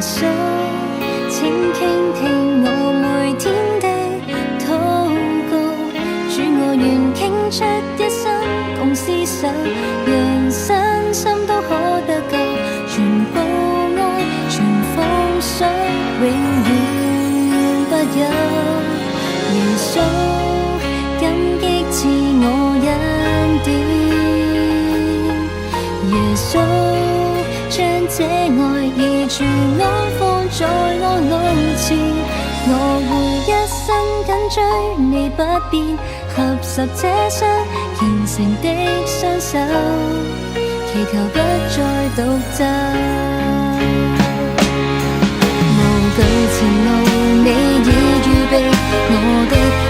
穌，請傾聽我每天的禱告。主，我願傾出一生共廝守，讓身心都可得救，全部愛，全奉上，永遠不休。耶穌，感激賜我恩典，耶穌將這愛意全安放在我腦前，我會一生緊追你不變，合十這雙虔誠的雙手，祈求不再獨奏。無懼前路，你已預備我的困